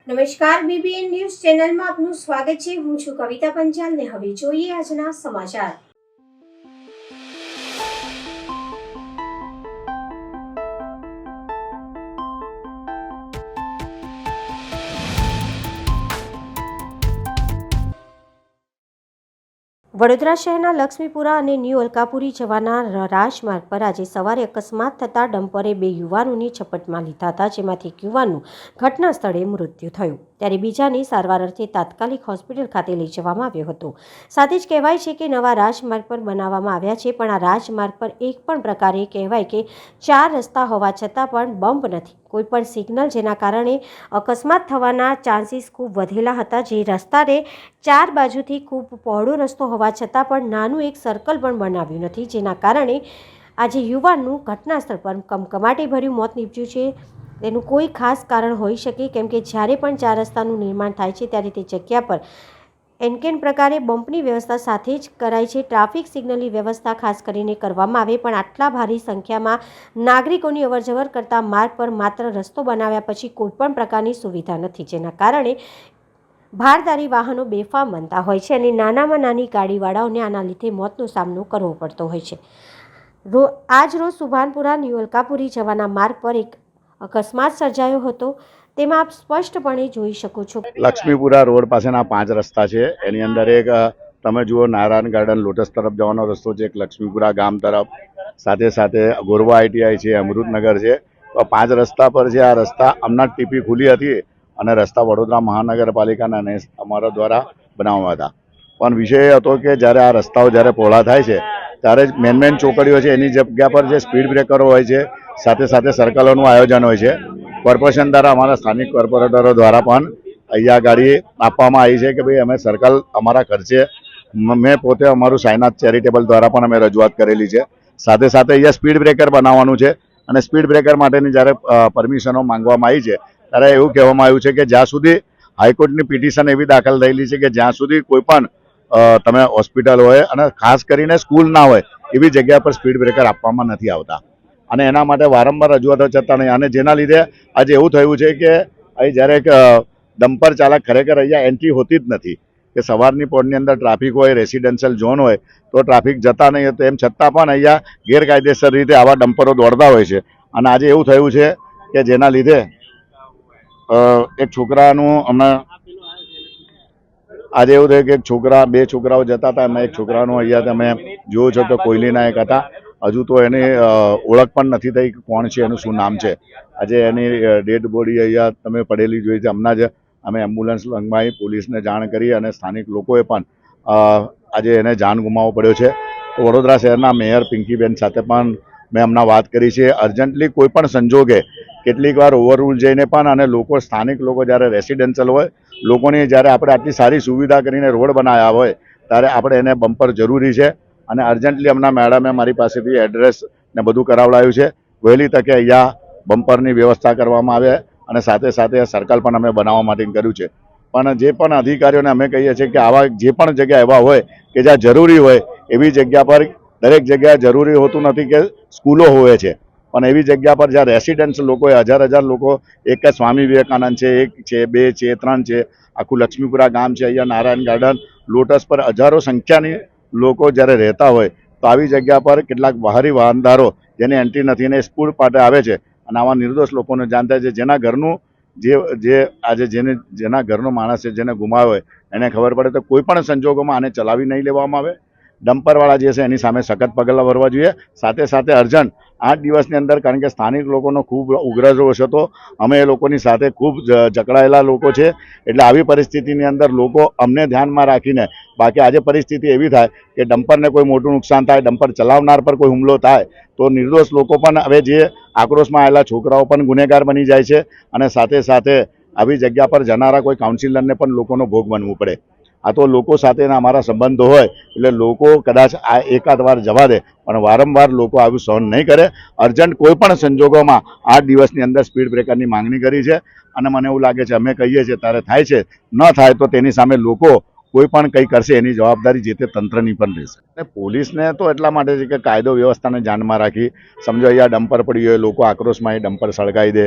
નમસ્કાર, BBN news ચેનલમાં આપનું સ્વાગત છે। હું છું કવિતા પંચાલ ને હવે જોઈએ આજના સમાચાર। વડોદરા શહેરના લક્ષ્મીપુરા અને ન્યૂ અલકાપુરી જવાના રાજમાર્ગ પર આજે સવારે અકસ્માત થતાં ડમ્પરે બે યુવાનોની ઝપટમાં લીધા હતા, જેમાંથી એક યુવાનનું ઘટના સ્થળે મૃત્યુ થયું, ત્યારે બીજાને સારવાર અર્થે તાત્કાલિક હોસ્પિટલ ખાતે લઈ જવામાં આવ્યો હતો। સાથે જ કહેવાય છે કે નવા રાજમાર્ગ પર બનાવવામાં આવ્યા છે, પણ આ રાજમાર્ગ પર એક પણ પ્રકારે કહેવાય કે 4 રસ્તા હોવા છતાં પણ બમ્પ નથી, કોઈ પણ સિગ્નલ, જેના કારણે અકસ્માત થવાના ચાન્સીસ ખૂબ વધેલા હતા। જે રસ્તાને 4 બાજુથી ખૂબ પહોળો રસ્તો હોવા છતાં પણ નાનું એક સર્કલ પણ બનાવ્યું નથી, જેના કારણે આજે યુવાનનું ઘટના સ્થળ પર કમકમાટીભર્યું મોત નીપજ્યું છે। તેનું કોઈ ખાસ કારણ હોઈ શકે, કેમ કે જ્યારે પણ 4 રસ્તાનું નિર્માણ થાય છે ત્યારે તે જગ્યા પર એનકેન પ્રકારે બમ્પની વ્યવસ્થા સાથે જ કરાય છે। ટ્રાફિક સિગ્નલની વ્યવસ્થા ખાસ કરીને કરવામાં આવે, પણ આટલા ભારી સંખ્યામાં નાગરિકોની અવરજવર કરતા માર્ગ પર માત્ર રસ્તો બનાવ્યા પછી કોઈપણ પ્રકારની સુવિધા નથી, જેના કારણે ભારદારી વાહનો બેફામ બનતા હોય છે અને નાનામાં નાની ગાડીવાળાઓને આના લીધે મોતનો સામનો કરવો પડતો હોય છે। આજ રોજ સુભાનપુરા ન્યૂ અલકાપુરી જવાના માર્ગ પર એક અકસ્માત સર્જાયો હતો, તેમાં આપ સ્પષ્ટપણે જોઈ શકો છો। લક્ષ્મીપુરા રોડ પાસેના 5 રસ્તા છે, એની અંદર એક તમે જુઓ નારાયણ ગાર્ડન લોટસ તરફ જવાનો રસ્તો છે, એક લક્ષ્મીપુરા ગામ તરફ, સાથે સાથે ગોરવા આઈટીઆઈ છે, અમૃતનગર છે। તો 5 રસ્તા પર છે। આ રસ્તા હમણાં ટીપી ખુલી હતી અને રસ્તા વડોદરા મહાનગરપાલિકાના અને અમારા દ્વારા બનાવવામાં હતા, પણ વિષય એ હતો કે જ્યારે આ રસ્તાઓ જ્યારે પહોળા થાય છે ત્યારે મેન ચોકડીઓ છે એની જગ્યા પર જે સ્પીડ બ્રેકરો હોય છે, સાથે સાથે સર્કલોનું આયોજન હોય છે। કોર્પોરેશન દ્વારા અમારા સ્થાનિક કોર્પોરેટરો દ્વારા પણ અહીંયા ગાડી આપવામાં આવી છે કે ભાઈ અમે સર્કલ અમારા ખર્ચે, મેં પોતે અમારું સાઈનાથ ચેરિટેબલ દ્વારા પણ અમે રજૂઆત કરેલી છે। સાથે સાથે અહીંયા સ્પીડ બ્રેકર બનાવવાનું છે અને સ્પીડ બ્રેકર માટેની જ્યારે પરમિશનો માંગવામાં આવી છે ત્યારે એવું કહેવામાં આવ્યું છે કે જ્યાં સુધી હાઈકોર્ટની પિટિશન એવી દાખલ થયેલી છે કે જ્યાં સુધી કોઈ પણ તમે હોસ્પિટલ હોય અને ખાસ કરીને સ્કૂલ ના હોય એવી જગ્યા પર સ્પીડ બ્રેકર આપવામાં નથી આવતા, અને એના માટે વારંવાર રજૂઆતો છતાં નહીં, અને જેના લીધે આજે એવું થયું છે કે અહીં જ્યારે ડમ્પર ચાલક ખરેખર અહીંયા એન્ટ્રી હોતી જ નથી, કે સવારની પોળની અંદર ટ્રાફિક હોય, રેસિડેન્શિયલ ઝોન હોય તો ટ્રાફિક જતા નહીં, તેમ છતાં પણ અહીંયા ગેરકાયદેસર રીતે આવા ડમ્પરો દોડતા હોય છે। અને આજે એવું થયું છે કે જેના લીધે એક છોકરાનું હમણાં આજે એવું થયું કે બે છોકરાઓ જતા હતા, એમાં એક છોકરાનું અહીંયા તમે જોવો છો તો કોયલીના એક હતા, હજુ તો એની ઓળખ પણ નથી થઈ કે કોણ છે, એનું શું નામ છે। આજે એની ડેડ બોડી અહીંયા તમે પડેલી જોઈ છે। હમણાં જ અમે એમ્બ્યુલન્સ લંબાવી પોલીસને જાણ કરી અને સ્થાનિક લોકોએ પણ આજે એને જાન ગુમાવવો પડ્યો છે। તો વડોદરા શહેરના મેયર પિંકીબેન સાથે પણ મેં હમણાં વાત કરી છે, અર્જન્ટલી કોઈ પણ સંજોગે કેટલીક વાર ઓવરરૂલ જઈને પણ, અને લોકો સ્થાનિક લોકો જ્યારે રેસિડેન્શિયલ હોય, લોકોની જ્યારે આપણે આટલી સારી સુવિધા કરીને રોડ બનાવ્યા હોય ત્યારે આપણે એને બમ્પર જરૂરી છે, અને અર્જન્ટલી હમણાં મેડમે મારી પાસેથી એડ્રેસ ને બધું કરાવડાવ્યું છે। વહેલી તકે અહીંયા બમ્પરની વ્યવસ્થા કરવામાં આવે અને સાથે સાથે સર્કલ પણ અમે બનાવવા માટે કર્યું છે। પણ જે પણ અધિકારીઓને અમે કહીએ છીએ કે આવા જે પણ જગ્યા એવા હોય કે જ્યાં જરૂરી હોય એવી જગ્યા પર, દરેક જગ્યાએ જરૂરી હોતું નથી કે સ્કૂલો હોય છે, પણ એવી જગ્યા પર જ્યાં રેસિડેન્સ લોકો હોય, હજાર લોકો, એક સ્વામી વિવેકાનંદ છે, 1 છે, 2 છે, 3 છે, આખું લક્ષ્મીપુરા ગામ છે, અહીંયા નારાયણ ગાર્ડન લોટસ પર હજારો સંખ્યાની લોકો જ્યારે રહેતા હોય તો આવી જગ્યા પર કેટલાક બહારી વાહનદારો જેને એન્ટ્રી નથી અને સ્કૂલ માટે આવે છે, અને આવા નિર્દોષ લોકોને જાણ થાય છે, જેના ઘરનું આજે જેના ઘરનો માણસ છે, જેને ગુમાવ્યો હોય એને ખબર પડે તો કોઈ પણ સંજોગોમાં આને ચલાવી નહીં લેવામાં આવે। ડમ્પરવાળા જે છે એની સામે સખત પગલાં ભરવા જોઈએ। સાથે સાથે અર્જન્ટ 8 દિવસની અંદર, કારણ કે સ્થાનિક લોકોનો ખૂબ ઉગ્ર રોષ હતો, અમે એ લોકોની સાથે ખૂબ જકડાયેલા લોકો છે, એટલે આવી પરિસ્થિતિની અંદર લોકો અમને ધ્યાનમાં રાખીને, બાકી આજે પરિસ્થિતિ એવી થાય કે ડમ્પરને કોઈ મોટું નુકસાન થાય, ડમ્પર ચલાવનાર પર કોઈ હુમલો થાય તો નિર્દોષ લોકો પણ, હવે જે આક્રોશમાં આવેલા છોકરાઓ પણ ગુનેગાર બની જાય છે, અને સાથે સાથે આવી જગ્યા પર જનારા કોઈ કાઉન્સિલરને પણ લોકોનો ભોગ બનવું પડે। આ તો લોકો સાથેના અમારા સંબંધો હોય એટલે લોકો કદાચ આ એકાદ વાર જવા દે, પણ વારંવાર લોકો આવું સહન નહીં કરે। અર્જન્ટ કોઈ પણ સંજોગોમાં 8 દિવસની અંદર સ્પીડ બ્રેકરની માંગણી કરી છે, અને મને એવું લાગે છે અમે કહીએ છીએ ત્યારે થાય છે, ન થાય તો તેની સામે લોકો કોઈ પણ કંઈ કરશે એની જવાબદારી જે તે તંત્રની પણ રહેશે। અને પોલીસને તો એટલા માટે છે કે કાયદો વ્યવસ્થાને ધ્યાનમાં રાખી, સમજો અહીંયા ડમ્પર પડી હોય, લોકો આક્રોશમાં એ ડમ્પર સળગાવી દે,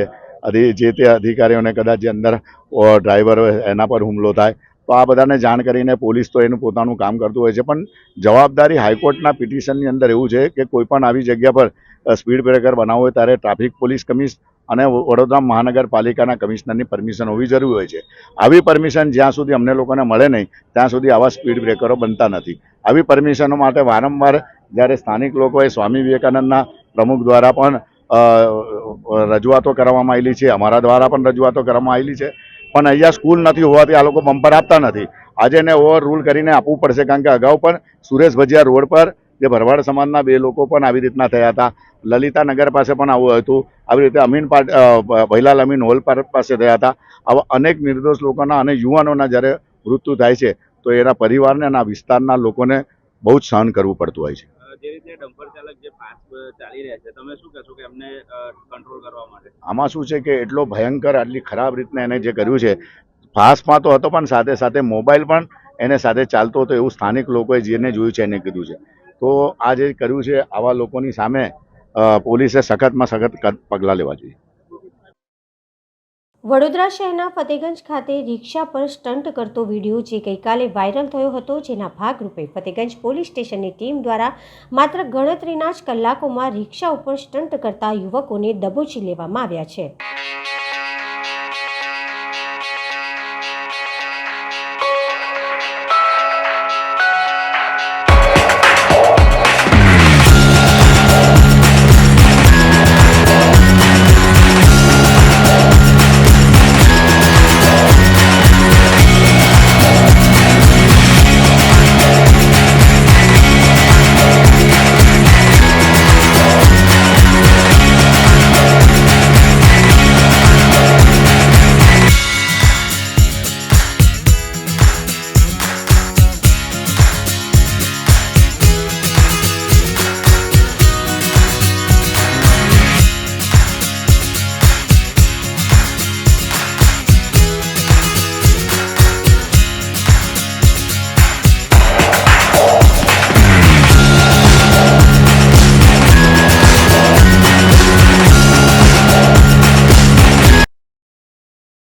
જે તે અધિકારીઓને કદાચ જે અંદર ડ્રાઈવર હોય એના પર હુમલો થાય તો આ બધાને જાણ કરીને પોલીસ તો એનું પોતાનું કામ કરતું હોય છે, પણ જવાબદારી હાઈકોર્ટના પિટિશનની અંદર એવું છે કે કોઈ પણ આવી જગ્યા પર સ્પીડ બ્રેકર બનાવવું હોય ત્યારે ટ્રાફિક પોલીસ કમિશનર અને વડોદરા મહાનગરપાલિકાના કમિશનરની પરમિશન હોવી જરૂરી હોય છે. આવી પરમિશન જ્યાં સુધી અમને લોકોને મળે નહીં ત્યાં સુધી આવા સ્પીડ બ્રેકરો બનતા નથી. આવી પરમિશનો માટે વારંવાર જ્યારે સ્થાનિક લોકોએ સ્વામી વિવેકાનંદના પ્રમુખ દ્વારા પણ રજૂઆતો કરવામાં આવેલી છે, અમારા દ્વારા પણ રજૂઆતો કરવામાં આવેલી છે, પણ અહીંયા સ્કૂલ નથી હોવાથી આ લોકો બમ્પર આપતા નથી. આજે એને ઓવર રૂલ કરીને આપવું પડશે, કારણ કે અગાઉ પણ સુરેશ ભજીયા રોડ પર જે ભરવાડ સમાજના 2 લોકો પણ આવી રીતના થયા હતા. લલિતા નગર પાસે પણ આવું હતું. આવી રીતે ભૈલાલ અમીન હોલ પાસે થયા હતા. આવા અનેક નિર્દોષ લોકોના અને યુવાનોના જ્યારે મૃત્યુ થાય છે તો એના પરિવારને અને આ વિસ્તારના લોકોને બહુ જ સહન કરવું પડતું હોય છે. જે રીતે ડમ્પર ચાલક જે ફાસ્ટ ચાલી રહ્યા છે, તમે શું કહેશો કે એમને કંટ્રોલ કરવા માટે? આમાં શું છે કે એટલો ભયંકર આટલી ખરાબ રીતના એને જે કર્યું છે, ફાસ્ટમાં તો હતો પણ સાથે સાથે મોબાઈલ પણ એને સાથે ચાલતો હતો એવું સ્થાનિક લોકોએ જેને જોયું છે એને કીધું છે. તો આ જે કર્યું છે આવા લોકોની સામે પોલીસે સખતમાં સખત પગલાં લેવા જોઈએ. વડોદરા શહેરના ફતેગંજ ખાતે રિક્ષા પર સ્ટન્ટ કરતો વિડીયો જે ગઈકાલે વાયરલ થયો હતો, જેના ભાગરૂપે ફતેગંજ પોલીસ સ્ટેશનની ટીમ દ્વારા માત્ર ગણતરીના જ કલાકોમાં રિક્ષા ઉપર સ્ટન્ટ કરતા યુવકોને દબોચી લેવામાં આવ્યા છે.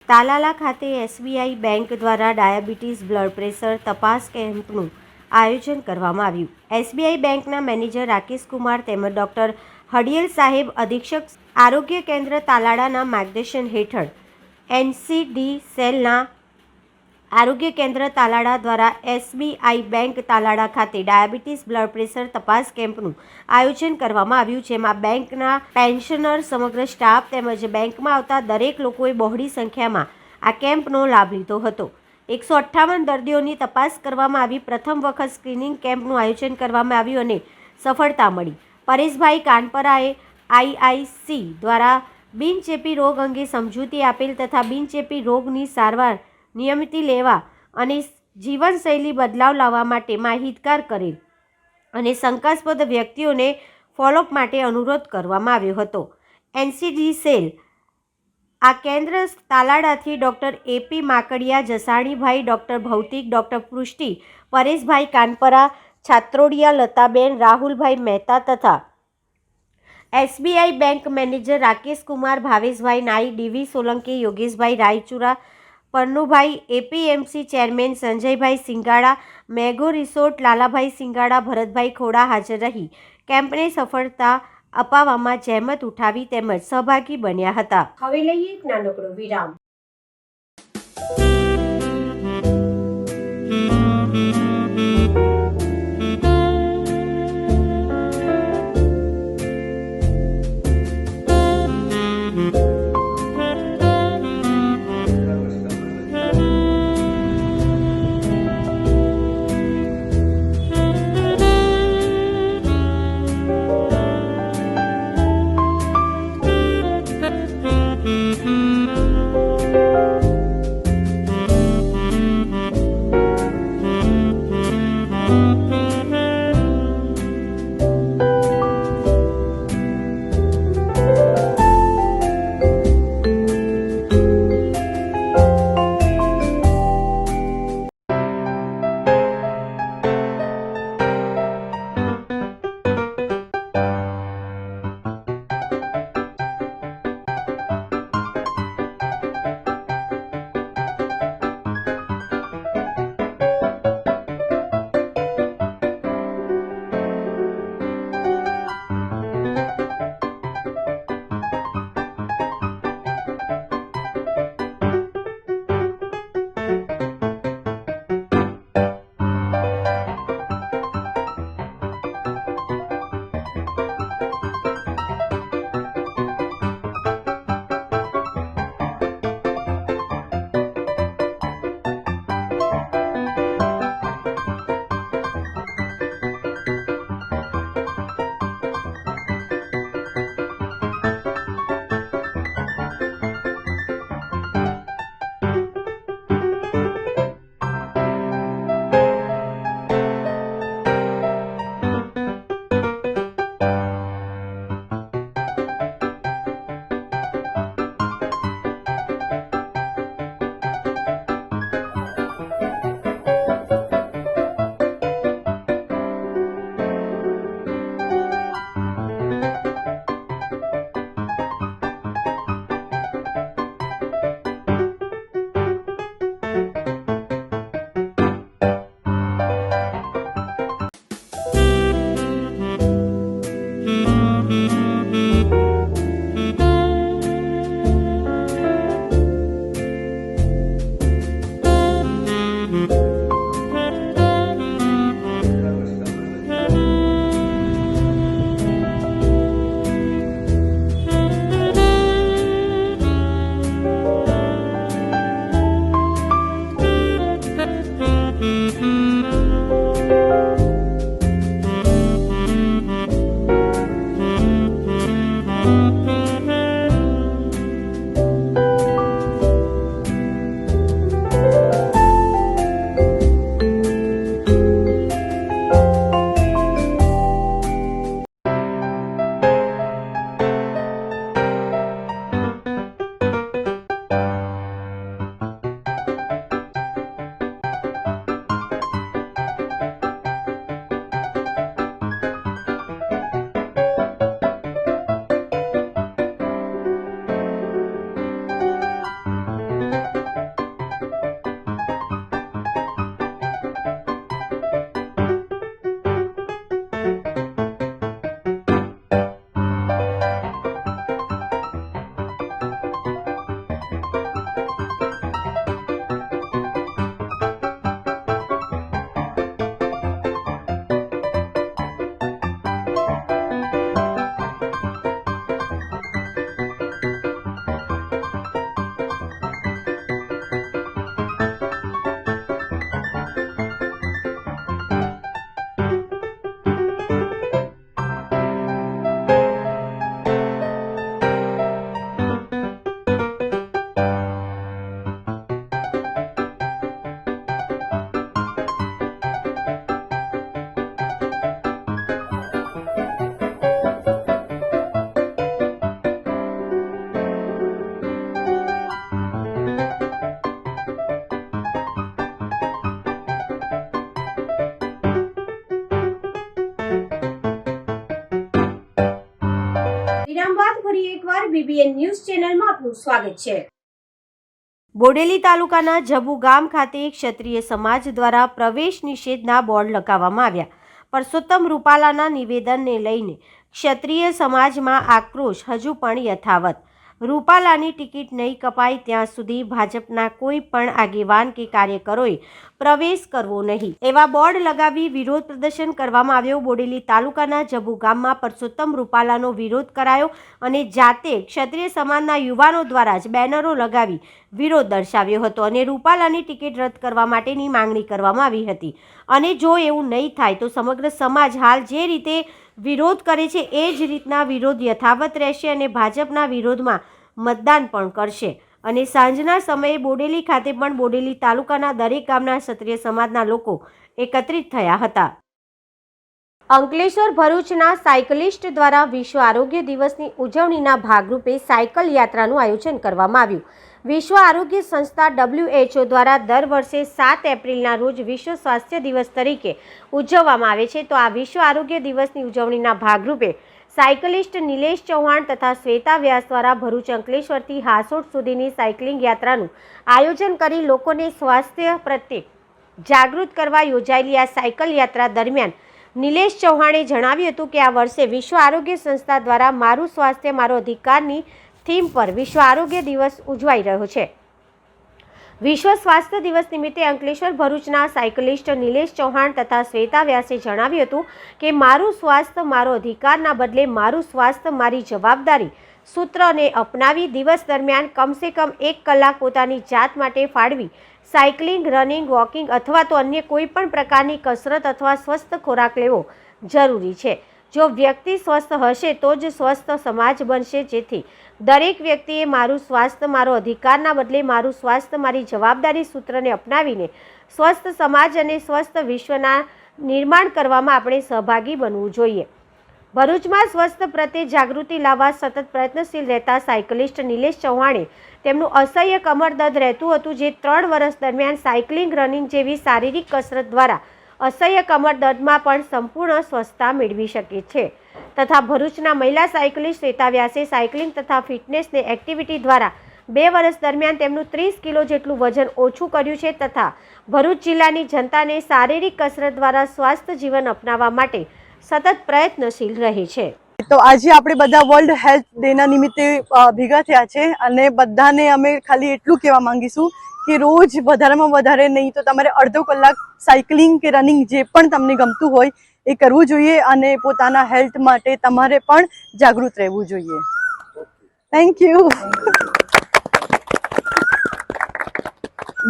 તાલાલા ખાતે એસબીઆઈ બેંક દ્વારા ડાયાબિટીસ બ્લડ પ્રેશર તપાસ કેમ્પનું આયોજન કરવામાં આવ્યું. એસબીઆઈ બેંકના મેનેજર રાકેશ કુમાર તેમજ ડૉક્ટર હડિયલ સાહેબ અધિક્ષક આરોગ્ય કેન્દ્ર તાલાળાના માર્ગદર્શન હેઠળ એનસીડી સેલના આરોગ્ય કેન્દ્ર તાલાળા દ્વારા એસબીઆઈ બેંક તાલાળા ખાતે ડાયાબિટીસ બ્લડ પ્રેશર તપાસ કેમ્પનું આયોજન કરવામાં આવ્યું, જેમાં બેંકના પેન્શનર, સમગ્ર સ્ટાફ તેમજ બેંકમાં આવતા દરેક લોકોએ બહોળી સંખ્યામાં આ કેમ્પનો લાભ લીધો હતો. 158 દર્દીઓની તપાસ કરવામાં આવી. પ્રથમ વખત સ્ક્રીનિંગ કેમ્પનું આયોજન કરવામાં આવ્યું અને સફળતા મળી. પરેશભાઈ કાનપરાએ આઈઆઈસી દ્વારા બિનચેપી રોગ અંગે સમજૂતી આપેલ તથા બિનચેપી રોગની સારવાર નિયમિત લેવા અને જીવનશૈલી બદલાવ લાવવા માટે માહિતગાર કરેલ અને શંકાસ્પદ વ્યક્તિઓને ફોલોઅપ માટે અનુરોધ કરવામાં આવ્યો હતો. એનસીડી સેલ આ કેન્દ્ર તાલાળાથી ડૉક્ટર એપી માકડિયા, જસાણીભાઈ, ડૉક્ટર ભૌતિક, ડૉક્ટર પૃષ્ટિ, પરેશભાઈ કાનપરા, છાત્રોડિયા લતાબેન, રાહુલભાઈ મહેતા તથા SBI bank manager Rakesh Kumar, ભાવેશભાઈ નાઈ, ડીવી સોલંકી, યોગેશભાઈ રાયચુરા, પન્નુભાઈ, એપીએમસી ચેરમેન સંજયભાઈ સિંગાડા, મેઘો રિસોર્ટ લાલાભાઈ સિંગાડા, ભરતભાઈ ખોડા હાજર રહી કેમ્પને સફળતા અપાવવામાં જહેમત ઉઠાવી તેમજ સહભાગી બન્યા હતા. હવે લઈએ એક નાનકડો વિરામ. નમસ્કાર, બીબીએન ન્યૂઝ ચેનલમાં આપનું સ્વાગત છે. બોડેલી તાલુકાના જબુ ગામ ખાતે ક્ષત્રિય સમાજ દ્વારા પ્રવેશ નિષેધના બોર્ડ લગાવવામાં આવ્યા. પરસોત્તમ રૂપાલાના નિવેદનને લઈને ક્ષત્રિય સમાજમાં આક્રોશ હજુ પણ યથાવત. રૂપાલાની ટિકિટ નહીં કપાય ત્યાં સુધી ભાજપના કોઈ પણ આગેવાન કે કાર્યકરોએ પ્રવેશ કરવો નહીં એવા બોર્ડ લગાવી વિરોધ પ્રદર્શન કરવામાં આવ્યો. બોડેલી તાલુકાના જબુ ગામમાં પરસોત્તમ રૂપાલાનો વિરોધ કરાયો અને જાતે ક્ષત્રિય સમાજના યુવાનો દ્વારા જ બેનરો લગાવી વિરોધ દર્શાવ્યો હતો અને રૂપાલાની ટિકિટ રદ કરવા માટેની માંગણી કરવામાં આવી હતી. અને જો એવું નહીં થાય તો સમગ્ર સમાજ હાલ જે રીતે વિરોધ કરે છે એ જ રીતના વિરોધ યથાવત રહેશે અને ભાજપના વિરોધમાં મતદાન પણ કરશે. અને સાંજના સમયે બોડેલી ખાતે પણ બોડેલી તાલુકાના દરેક ગામના ક્ષત્રિય સમાજના લોકો એકત્રિત થયા હતા. અંકલેશ્વર ભરૂચના સાયકલિસ્ટ દ્વારા વિશ્વ આરોગ્ય દિવસની ઉજવણીના ભાગરૂપે સાયકલ યાત્રાનું આયોજન કરવામાં આવ્યું. વિશ્વ આરોગ્ય સંસ્થા WHO દ્વારા દર વર્ષે 7 એપ્રિલના રોજ વિશ્વ સ્વાસ્થ્ય દિવસ તરીકે ઉજવવામાં આવે છે. તો આ વિશ્વ આરોગ્ય દિવસની ઉજવણીના ભાગરૂપે સાયકલિસ્ટ નિલેશ ચૌહાણ તથા શ્વેતા વ્યાસ દ્વારા ભરૂચ અંકલેશ્વરથી હાસોટ સુધીની સાયકલિંગ યાત્રાનું આયોજન કરી લોકોને સ્વાસ્થ્ય પ્રત્યે જાગૃત કરવા યોજાયેલી આ સાયકલ યાત્રા દરમિયાન નિલેશ ચૌહાણે જણાવ્યું હતું કે આ વર્ષે વિશ્વ આરોગ્ય સંસ્થા દ્વારા મારું સ્વાસ્થ્ય મારો અધિકારની થીમ પર વિશ્વ આરોગ્ય દિવસ ઉજવાઈ રહ્યો છે. વિશ્વ સ્વાસ્થ્ય દિવસ નિમિત્તે અંકલેશ્વર ભરૂચના સાયકલિસ્ટ નિલેશ ચૌહાણ તથા શ્વેતા વ્યાસે જણાવ્યું હતું કે મારું સ્વાસ્થ્ય મારો અધિકારના બદલે મારું સ્વાસ્થ્ય મારી જવાબદારી સૂત્રને અપનાવી દિવસ દરમિયાન કમસે કમ 1 કલાક પોતાની જાત માટે ફાળવી સાયકલિંગ, રનિંગ, વોકિંગ અથવા તો અન્ય કોઈ પણ પ્રકારની કસરત અથવા સ્વસ્થ ખોરાક લેવો જરૂરી છે. જો વ્યક્તિ સ્વસ્થ હશે તો જ સ્વસ્થ સમાજ બનશે. જેથી દરેક વ્યક્તિએ મારું સ્વાસ્થ્ય મારો અધિકારના બદલે મારું સ્વાસ્થ્ય મારી જવાબદારી સૂત્રને અપનાવીને સ્વસ્થ સમાજ અને સ્વસ્થ વિશ્વના નિર્માણ કરવામાં આપણે સહભાગી બનવું જોઈએ. ભરૂચમાં સ્વસ્થ પ્રત્યે જાગૃતિ લાવવા સતત પ્રયત્નશીલ રહેતા સાયકલિસ્ટ નિલેશ ચૌહાણે તેમનું અસહ્ય કમર દર્દ રહેતું હતું, જે 3 વર્ષ દરમિયાન સાયકલિંગ, રનિંગ જેવી શારીરિક કસરત દ્વારા અસહ્ય કમર દર્દમાં પણ સંપૂર્ણ સ્વસ્થતા મેળવી શકે છે. તથા ભરૂચના મહિલા સાયકલિસ્ટ શ્વેતા વ્યાસે સાયકલિંગ તથા ફિટનેસને એક્ટિવિટી દ્વારા 2 વર્ષ દરમિયાન તેમનું 30 કિલો જેટલું વજન ઓછું કર્યું છે તથા ભરૂચ જિલ્લાની જનતાને શારીરિક કસરત દ્વારા સ્વાસ્થ્ય જીવન અપનાવવા માટે સતત પ્રયત્નશીલ રહે છે. તો આજે આપણે બધા વર્લ્ડ હેલ્થ ડેના નિમિત્તે ભેગા થયા છે અને બધાને અમે ખાલી એટલું કહેવા માંગીશું કે રોજ વધારેમાં વધારે નહીં તો તમારે અડધો કલાક સાયકલિંગ કે રનિંગ જે પણ તમને ગમતું હોય એ કરવું જોઈએ અને પોતાના હેલ્થ માટે તમારે પણ જાગૃત રહેવું જોઈએ. Thank you.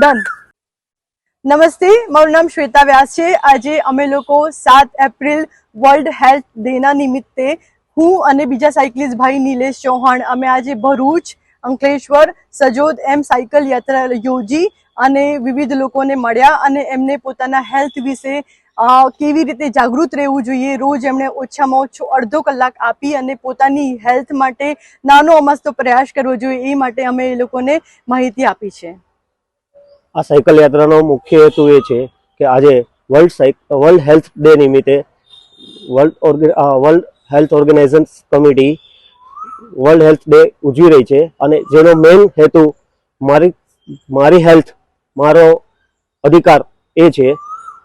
ડન. નમસ્તે, મારું નામ શ્વેતા વ્યાસ છે. આજે અમે લોકો 7 એપ્રિલ વર્લ્ડ હેલ્થ ડેના નિમિત્તે હું અને બીજા સાયકલિસ્ટ ભાઈ નિલેશ ચૌહાણ અમે આજે ભરૂચ, અંકલેશ્વર, સજોદ એમ સાયકલ યાત્રા યોજી અને વિવિધ લોકોને મળ્યા અને એમને પોતાના હેલ્થ વિશે કેવી રીતે જાગૃત રહેવું જોઈએ રોજ એમણે ઓછામાં ઓછો અડધો કલાક આપી અને પોતાની હેલ્થ માટે નાનો અમસ્તો પ્રયાસ કરવો જોઈએ એ માટે અમે એ લોકોને માહિતી આપી છે. આ સાયકલ યાત્રાનો મુખ્ય હેતુ એ છે કે આજે વર્લ્ડ હેલ્થ ડે નિમિત્તે world health organisation committee world health day ઉજવી રહી છે અને જેનો મેઇન હેતુ મારી હેલ્થ મારો અધિકાર એ છે.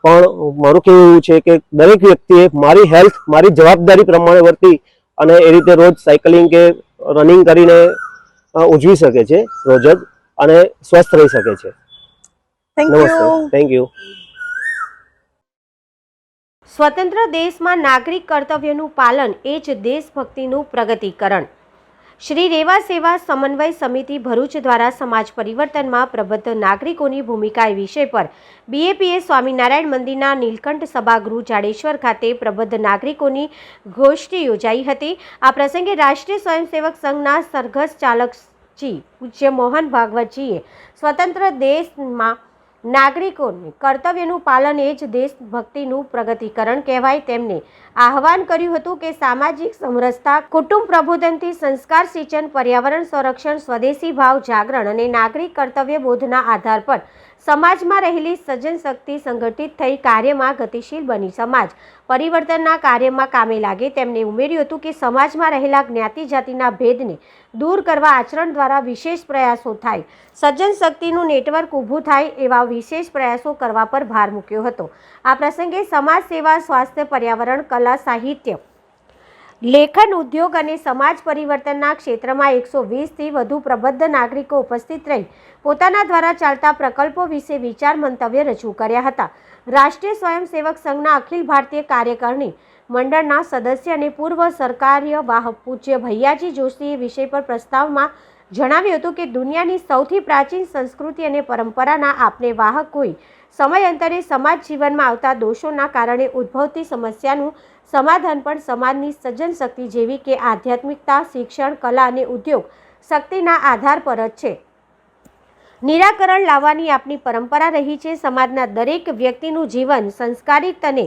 પણ મારું કહેવું એવું છે કે દરેક વ્યક્તિએ મારી હેલ્થ મારી જવાબદારી પ્રમાણે વર્તી અને એ રીતે રોજ સાયકલિંગ કે રનિંગ કરીને ઉજવી શકે છે રોજ જ અને સ્વસ્થ રહી શકે છે. Thank you. સ્વતંત્ર દેશમાં નાગરિક કર્તવ્યનું પાલન એ જ દેશભક્તિનું પ્રગતિકરણ. શ્રી રેવા સેવા સમન્વય સમિતિ ભરૂચ દ્વારા સમાજ પરિવર્તનમાં પ્રબુદ્ધ નાગરિકોની ભૂમિકા એ વિષય પર BAPS સ્વામિનારાયણ મંદિરના નીલકંઠ સભાગૃહ જાડેશ્વર ખાતે પ્રબુદ્ધ નાગરિકોની ગોષ્ઠી યોજાઈ હતી. આ પ્રસંગે રાષ્ટ્રીય સ્વયંસેવક સંઘના સરઘસ ચાલકજી પૂજ્ય મોહન ભાગવતજીએ સ્વતંત્ર દેશમાં નાગરિકોને કર્તવ્યનું પાલન એ જ દેશભક્તિનું પ્રગતિકરણ કહેવાય તેમને આહવાન કર્યું હતું કે સામાજિક સમરસતા, કુટુંબ પ્રબોધનથી સંસ્કાર સિંચન, પર્યાવરણ સંરક્ષણ, સ્વદેશી ભાવ જાગરણ અને નાગરિક કર્તવ્ય બોધના આધાર પર સમાજમાં રહેલી સજ્જન શક્તિ સંગઠિત થઈ કાર્યમાં ગતિશીલ બની સમાજ પરિવર્તનના કાર્યમાં કામે લાગે. તેમણે ઉમેર્યું હતું કે સમાજમાં રહેલા જ્ઞાતિ જાતિના ભેદને દૂર કરવા આચરણ દ્વારા વિશેષ પ્રયાસો થાય, સજ્જન શક્તિનું નેટવર્ક ઊભું થાય એવા વિશેષ પ્રયાસો કરવા પર ભાર મૂક્યો હતો. આ પ્રસંગે સમાજ સેવા, સ્વાસ્થ્ય, પર્યાવરણ, કલા, સાહિત્ય, લેખન, ઉદ્યોગ અને સમાજ પરિવર્તનના ક્ષેત્રમાં 120થી વધુ પ્રબુદ્ધ નાગરિકો ઉપસ્થિત રહી પોતાના દ્વારા ચાલતા પ્રકલ્પો વિશે વિચાર મંતવ્ય રજૂ કર્યા હતા. રાષ્ટ્રીય સ્વયંસેવક સંઘના અખિલ ભારતીય કાર્યકારિણી મંડળના સદસ્ય અને પૂર્વ સરકારીય વાહક પૂજ્ય ભૈયાજી જોશીએ વિષય પર પ્રસ્તાવમાં જણાવ્યું હતું કે દુનિયાની સૌથી પ્રાચીન સંસ્કૃતિ અને પરંપરાના આપને વાહક કોઈ સમયાંતરે સમાજ જીવનમાં આવતા દોષોના કારણે ઉદ્ભવતી સમસ્યાનું સમાધાન પણ સમાજની સજ્જન શક્તિ જેવી કે આધ્યાત્મિકતા, શિક્ષણ, કલા અને ઉદ્યોગ શક્તિના આધાર પર જ છે. નિરાકરણ લાવવાની આપની પરંપરા રહી છે. સમાજના દરેક વ્યક્તિનું જીવન સંસ્કારિત અને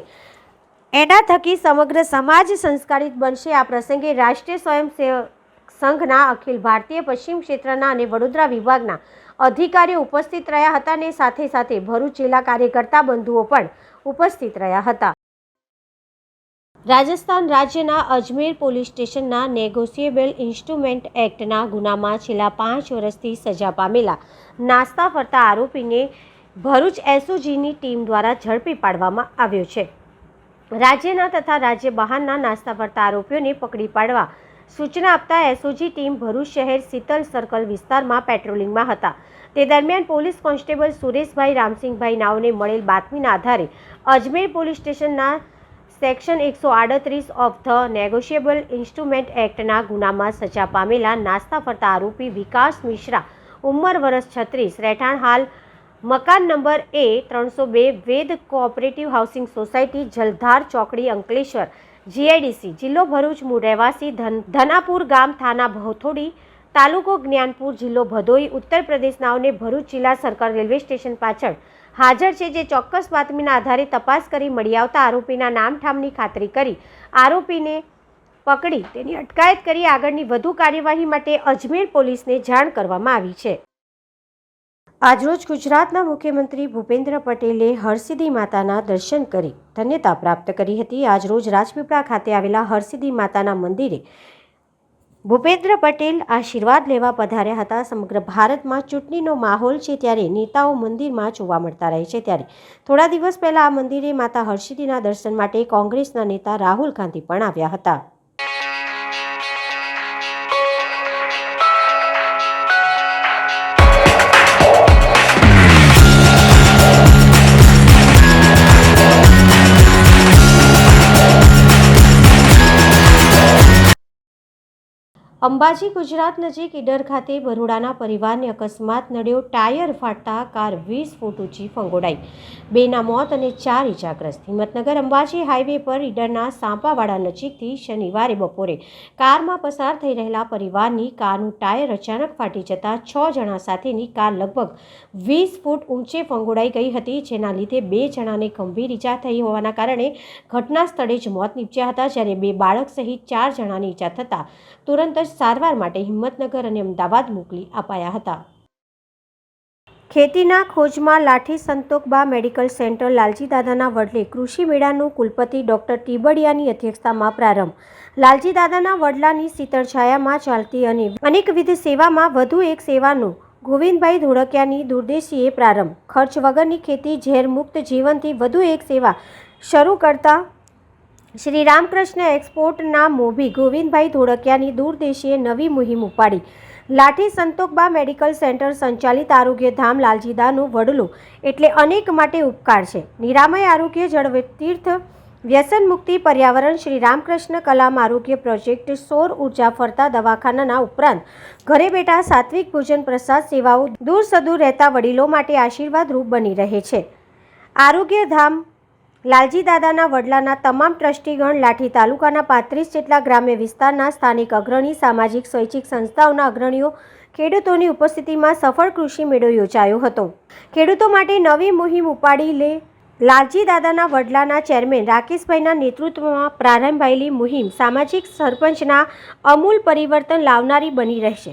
એના થકી સમગ્ર સમાજ સંસ્કારિત બનશે. આ પ્રસંગે રાષ્ટ્રીય સ્વયંસેવક સંઘના અખિલ ભારતીય પશ્ચિમ ક્ષેત્રના અને વડોદરા વિભાગના અધિકારીઓ ઉપસ્થિત રહ્યા હતા અને સાથે સાથે ભરૂચ જિલ્લા કાર્યકર્તા બંધુઓ પણ ઉપસ્થિત રહ્યા હતા. રાજસ્થાન રાજ્યના અજમેર પોલીસ સ્ટેશનના નેગોશિયેબલ ઇન્સ્ટ્રુમેન્ટ એક્ટના ગુનામાં છેલ્લા 5 વર્ષથી સજા પામેલા નાસ્તા ફરતા આરોપીને ભરૂચ એસઓજીની ટીમ દ્વારા ઝડપી પાડવામાં આવ્યો છે. રાજ્યના તથા રાજ્ય બહારના નાસ્તા ફરતા આરોપીઓને પકડી પાડવા સૂચના આપતા એસઓજી ટીમ ભરૂચ શહેર શીતલ સર્કલ વિસ્તારમાં પેટ્રોલિંગમાં હતા. તે દરમિયાન પોલીસ કોન્સ્ટેબલ સુરેશભાઈ રામસિંહભાઈ નાઓને મળેલ બાતમીના આધારે અજમેર પોલીસ સ્ટેશનના section 138 of the negotiable instrument એક્ટના ગુનામાં સજા પામેલા નાસ્તા ફરતા આરોપી વિકાસ મિશ્રા, ઉંમર વર્ષ 36, રહેઠાણ હાલ મકાન નંબર A302 વેદ કોઓપરેટિવ હાઉસિંગ સોસાયટી, જલધાર ચોકડી, અંકલેશ્વર, જીઆઈડીસી, જિલ્લો ભરૂચ, મૂળ રહેવાસી ધનાપુર ગામ, થાના ભોથોડી, તાલુકો જ્ઞાનપુર, જિલ્લો ભદોઈ, ઉત્તર પ્રદેશ નાઓને ભરૂચ જિલ્લા સર્કલ રેલવે સ્ટેશન પાછળ હાજર છે. જે ચોક્કસ બાતમીના આધારે તપાસ કરી મળી આવતા આરોપીના નામઠામની ખાતરી કરી આરોપીને પકડી તેની અટકાયત કરી આગળની વધુ કાર્યવાહી માટે અજમેર પોલીસને જાણ કરવામાં આવી છે. આજરોજ ગુજરાતના મુખ્યમંત્રી ભૂપેન્દ્ર પટેલે હરસિદ્ધિ માતાના દર્શન કરી ધન્યતા પ્રાપ્ત કરી હતી. આજરોજ રાજપીપળા ખાતે આવેલા હરસિદ્ધિ માતાના મંદિરે ભૂપેન્દ્ર પટેલ આશીર્વાદ લેવા પધાર્યા હતા. સમગ્ર ભારતમાં ચૂંટણીનો માહોલ છે ત્યારે નેતાઓ મંદિરમાં જોવા મળતા રહે છે. ત્યારે થોડા દિવસ પહેલા આ મંદિરે માતા હરસિદ્ધિના દર્શન માટે કોંગ્રેસના નેતા રાહુલ ગાંધી પણ આવ્યા હતા. અંબાજી ગુજરાત નજીક ઈડર ખાતે બરોડાના પરિવારને અકસ્માત નડ્યો. ટાયર ફાટતા કાર 20 ફૂટ ઊંચી ફંગોળાઈ. 2ના મોત અને 4 ઇજાગ્રસ્ત. હિંમતનગર અંબાજી હાઈવે પર ઈડરના સાંપાવાડા નજીકથી શનિવારે બપોરે કારમાં પસાર થઈ રહેલા પરિવારની કારનું ટાયર અચાનક ફાટી જતા 6 જણા સાથેની કાર લગભગ 20 ફૂટ ઊંચે ફંગોળાઈ ગઈ હતી, જેના લીધે 2 જણાને ગંભીર ઈજા થઈ હોવાના કારણે ઘટના સ્થળે જ મોત નીપજ્યા હતા. જ્યારે 2 બાળક સહિત 4 જણાને ઈજા થતા તુરંત જ સારવાર માટે હિંમતનગર અને અમદાવાદ મોકલી અપાયા હતા. ખેતીના ખોજમાં લાઠી સંતોકબા મેડિકલ સેન્ટર લાલજી દાદાના વડલે કૃષિ મેળાનું કુલપતિ ડોક્ટર ટીબડિયાની અધ્યક્ષતામાં પ્રારંભ. લાલજી દાદાના વડલાની શીતળ છાયામાં ચાલતી અને અનેકવિધ સેવામાં વધુ એક સેવાનો ગોવિંદભાઈ ધોળકિયાની દૂરદેશીએ પ્રારંભ. ખર્ચ વગરની ખેતી, ઝેરમુક્ત જીવનથી વધુ એક સેવા શરૂ કરતા શ્રી રામકૃષ્ણ એક્સપોર્ટના મોભી ગોવિંદભાઈ ધોળકિયાની દૂરદેશીએ નવી મુહિમ ઉપાડી. લાઠી સંતોકબા મેડિકલ સેન્ટર સંચાલિત આરોગ્યધામ લાલજીદાનું વડલું એટલે અનેક માટે ઉપકાર છે. નિરામય આરોગ્ય જળ તીર્થ, વ્યસન મુક્તિ, પર્યાવરણ, શ્રી રામકૃષ્ણ કલામ આરોગ્ય પ્રોજેક્ટ, સૌર ઉર્જા, ફરતા દવાખાનાના ઉપરાંત ઘરે બેઠા સાત્વિક ભોજન પ્રસાદ સેવાઓ દૂર સદૂર રહેતા વડીલો માટે આશીર્વાદરૂપ બની રહે છે. આરોગ્યધામ લાલજી દાદાના વડલાના તમામ ટ્રસ્ટીગણ, લાઠી તાલુકાના 35 જેટલા ગ્રામ્ય વિસ્તારના સ્થાનિક અગ્રણી, સામાજિક સ્વૈચ્છિક સંસ્થાઓના અગ્રણીઓ, ખેડૂતોની ઉપસ્થિતિમાં સફળ કૃષિ મેળો યોજાયો હતો. ખેડૂતો માટે નવી મુહિમ ઉપાડી લે લાલજી દાદાના વડલાના ચેરમેન રાકેશભાઈના નેતૃત્વમાં પ્રારંભાયેલી મુહિમ સામાજિક સરપંચના અમૂલ પરિવર્તન લાવનારી બની રહેશે.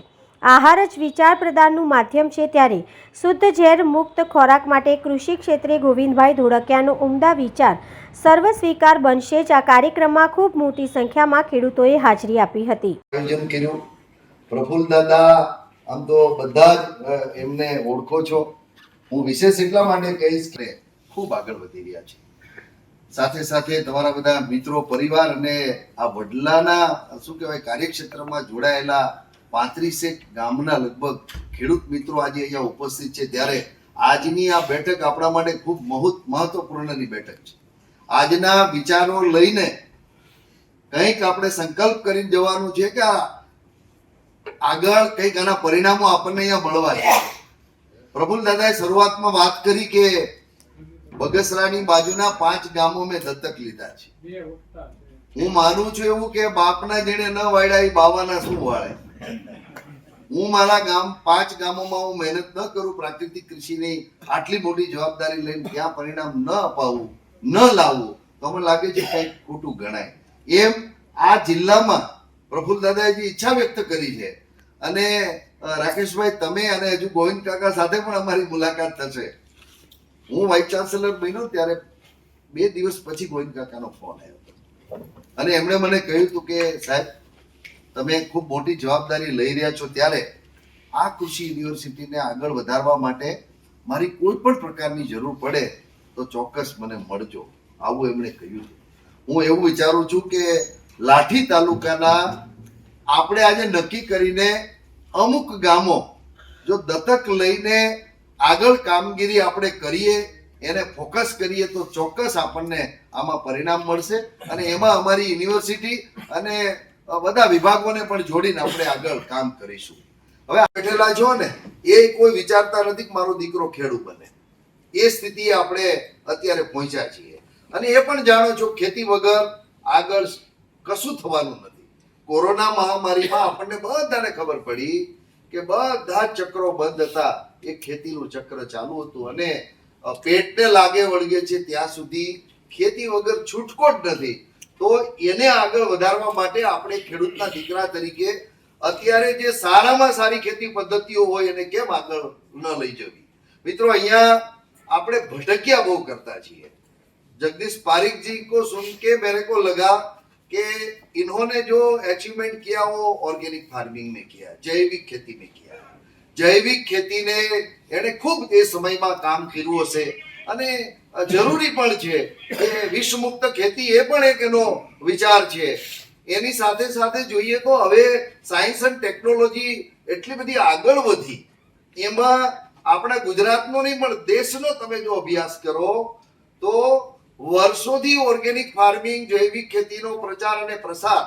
આહાર જ વિચાર પ્રદાનનું માધ્યમ છે, ત્યારે શુદ્ધ ઝેર મુક્ત ખોરાક માટે કૃષિ ક્ષેત્રે ગોવિંદભાઈ ધોળકિયાનો ઉમદા વિચાર સર્વ સ્વીકાર બનશે જ. આ કાર્યક્રમમાં ખૂબ મોટી સંખ્યામાં ખેડૂતોએ હાજરી આપી હતી. આયોજન કર્યું. પ્રફુલ્લ દાદા આમ તો બધા જ એમને ઓળખો છો. હું વિશેષ એટલા માટે કહીશ કે ખૂબ આગળ વધી રહ્યા છે. સાથે સાથે તમારા બધા મિત્રો, પરિવાર અને આ વડલાના શું કહેવાય કાર્યક્ષેત્રમાં જોડાયેલા 35 ગામના લગભગ ખેડૂત મિત્રો આજે અહીંયા ઉપસ્થિત છે. ત્યારે આજની આ બેઠક આપણા માટે ખૂબ મહત્વપૂર્ણની બેઠક છે. આજના વિચારો લઈને કંઈક આપણે સંકલ્પ કરીને જવાનું છે કે આગળ કંઈક આના પરિણામો આપણને અહીંયા મળવા છે. પ્રફુલ્લ દાદાએ શરૂઆતમાં વાત કરી કે બગસરાની બાજુના 5 ગામો મેં દત્તક લીધા છે. હું માનું છું એવું કે બાપના જેને ન વાળ્યા એ બાવાના શું વાળે. હું મારા ગામ 5 ગામોમાં હું મહેનત ન કરું, પ્રાકૃતિક કૃષિની આટલી મોટી જવાબદારી લઈને ત્યાં પરિણામ ન અપાવું, ન લાવવું, તો મને લાગે છે કંઈક ખોટું ગણાય. એમ આ જિલ્લામાં પ્રફુલ્લ દાદાએ જે ઈચ્છા વ્યક્ત કરી છે, અને રાકેશભાઈ તમે અને હજુ ગોવિંદ કાકા સાથે પણ અમારી મુલાકાત થશે. હું વાઇસ ચાન્સેલર બન્યો ત્યારે 2 દિવસ પછી ગોવિંદ કાકાનો ફોન આવ્યો અને એમણે મને કહ્યું હતું કે સાહેબ તમે ખૂબ મોટી જવાબદારી લઈ રહ્યા છો, ત્યારે આ કૃષિ યુનિવર્સિટીને આગળ વધારવા માટે મારી કોઈ પણ પ્રકારની જરૂર પડે તો ચોક્કસ મને મળજો, આવું એમણે કહ્યું છે. હું એવું વિચારું છું કે લાઠી તાલુકાના આપણે આજે નક્કી કરીને અમુક ગામો જો દત્તક લઈને આગળ કામગીરી આપણે કરીએ, એને ફોકસ કરીએ, તો ચોક્કસ આપણને આમાં પરિણામ મળશે. અને એમાં અમારી યુનિવર્સિટી અને બધા વિભાગોને પણ જોડીને આપણે આગળ કામ કરીશું. હવે બેઠેલા છો ને એ કોઈ વિચારતા નથી કે મારો દીકરો ખેડૂત બને. એ સ્થિતિએ આપણે અત્યારે પહોંચ્યા છીએ. અને એ પણ જાણો છો ખેતી વગર આગળ કશું થવાનું નથી. કોરોના મહામારીમાં આપણને બધાને ખબર પડી કે બધા ચક્રો બંધ હતા, એક ખેતીનું ચક્ર ચાલુ હતું અને પેટને લાગે વળગે છે ત્યાં સુધી ખેતી વગર છૂટકો જ નથી. તો એને આગળ વધારવા માટે આપણે ખેડૂતના દીકરા તરીકે અત્યારે જે સારામાં સારી ખેતી પદ્ધતિઓ હોય એને કેમ આગળ ન લઈ જવી. મિત્રો અહીંયા આપણે ભટક્યા બહુ કરતા છીએ. जगदीश पारिक जी को सुन के मेरे को लगा कि इन्होंने जो अचीवमेंट किया वो ऑर्गेनिक फार्मिंग में किया, जैविक खेती में किया. जैविक ખેતી ને એને ખૂબ એ સમયમાં કામ કર્યું હશે અને જરૂરી પણ છે કે વિષમુક્ત ખેતી એ પણ એક એનો વિચાર છે. એની સાથે સાથે જોઈએ તો હવે સાયન્સ એન્ડ ટેકનોલોજી એટલી બધી આગળ વધી, એમાં આપણા ગુજરાતનો નહીં પણ દેશનો તમે જો અભ્યાસ કરો તો વર્ષોથી ઓર્ગેનિક ફાર્મિંગ, જૈવિક ખેતીનો પ્રચાર અને પ્રસાર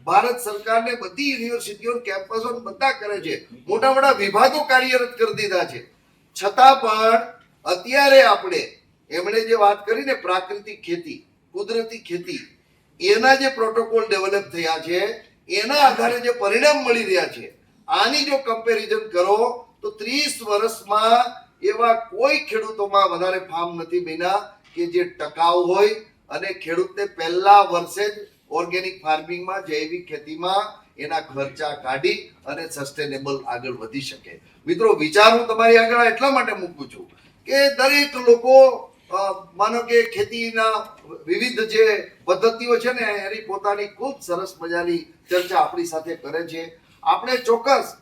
ભારત સરકારને બધી યુનિવર્સિટીઓ, કેમ્પસો બધા કરે છે. મોટા મોટા વિભાગો કાર્યરત કરી દીધા છે. છતાં પણ અત્યારે આપણે એમણે જે વાત કરી ને પ્રાકૃતિક ખેતી, કુદરતી ખેતી, એના જે પ્રોટોકોલ ડેવલપ થયા છે, એના આધારે જે પરિણામ મળી રહ્યા છે, આની જો કમ્પેરિઝન કરો તો 30 વર્ષમાં એવા કોઈ ખેડૂતોમાં વધારે ફાર્મ નથી બન્યા કે જે ટકાઉ હોય અને ખેડૂતને પહેલા વર્ષે જ ઓર્ગેનિક ફાર્મિંગમાં, જૈવિક ખેતીમાં એના ખર્ચા કાઢી અને સસ્ટેનેબલ આગળ વધી શકે. મિત્રો વિચાર હું તમારી આગળ એટલા માટે મૂકું છું કે દરેક લોકો માનો કે ખેતીના વિવિધ જે પદ્ધતિઓ છે ને એની પોતાની ખૂબ સરસ મજાની ચર્ચા આપણી સાથે કરે છે. આપણે ચોક્કસ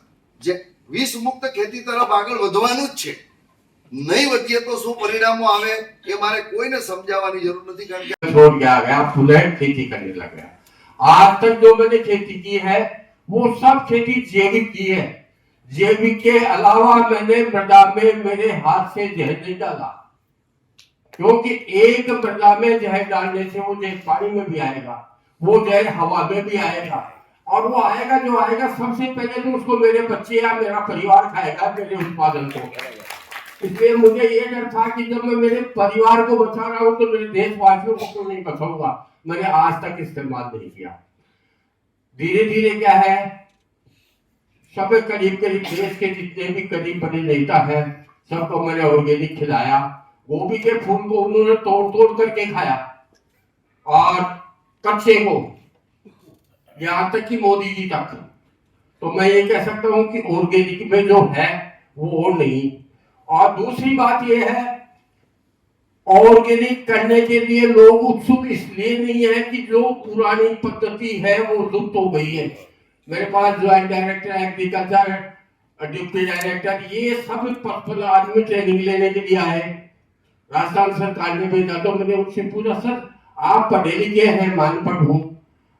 જે વિષ મુક્ત ખેતી તરફ આગળ વધવાનું જ છે. नहीं વધીએ तो શું પરિણામો આવે એ મારે કોઈને સમજાવવાની જરૂર નથી, કારણ કે छोड़ के आ गया, फुल हैंड खेती करने लग गया. आज तक जो मैंने खेती की है वो सब खेती जैविक की है. जैविक के अलावा मैंने मृदा में मेरे हाथ से जहर नहीं डाला, क्योंकि एक मृदा में जहर डालने से वो जहर पानी में भी आएगा, वो जहर हवा में भी आएगा, और वो आएगा जो आएगा सबसे पहले तो उसको मेरे बच्चे या मेरा परिवार खाएगा, मेरे उत्पादन को. इसलिए मुझे ये डर था कि जब मैं मेरे परिवार को बचा रहा हूं तो मेरे देशवासियों को क्यों नहीं बचाऊंगा. मैंने आज तक इस्तेमाल नहीं किया. धीरे धीरे क्या है, सब करीब करीब देश के जितने भी करीब बड़े नेता है सबको मैंने ऑर्गेनिक खिलाया. गोभी के फूल को उन्होंने तोड़ तोड़ करके खाया, और कच्चे को, यहाँ तक कि मोदी जी तक तो मैं ये कह सकता हूँ कि ऑर्गेनिक में जो है वो नहीं। और दूसरी बात ये है, ऑर्गेनिक करने के लिए लोग उत्सुक इसलिए नहीं है कि जो पुरानी पद्धति है वो लुप्त हो गई है। मेरे पास joint director agriculture, deputy director, ये सब 55 आदमी ट्रेनिंग लेने के लिए आए। राजस्थान सरकार ने भेजा तो मैंने उनसे पूछा, सर आप पढ़े लिखे हैं, मान पढ़ हूं,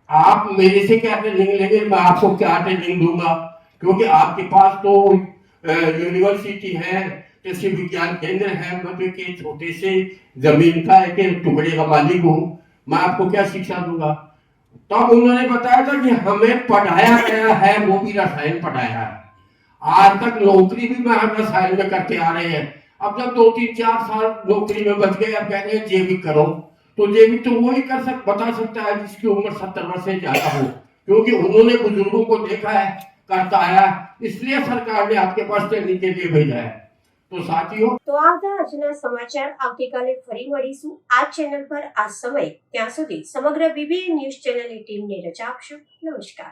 आप मेरे से क्या ट्रेनिंग लेंगे, मैं आपको क्या ट्रेनिंग दूंगा, क्योंकि आपके पास तो यूनिवर्सिटी है, कृषि विज्ञान केंद्र है, मैं तो एक छोटे से जमीन का एक टुकड़े का मालिक हूँ, मैं आपको क्या शिक्षा दूंगा। तब उन्होंने बताया था कि हमें पढ़ाया गया है वो भी रसायन पढ़ाया है, आज तक नौकरी भी मैं रसायन में करते आ रहे हैं। अब जब 2-3-4 साल नौकरी में बच गए, अब कह रहे हैं जैविक करो, तो जैविक तो वही बता सकता है जिसकी उम्र 70 वर्ष से ज्यादा हो, क्योंकि उन्होंने बुजुर्गों को देखा है, करता आया, इसलिए सरकार ने आपके पास ट्रेनिंग के लिए भेजा है। तो साथियों, તો આવતા આજના સમાચાર આવતીકાલે ફરી મળીશું આ ચેનલ પર આ સમય. ત્યાં સુધી સમગ્ર બીબીએ ન્યૂઝ ચેનલની ટીમને રજા આપશો. નમસ્કાર.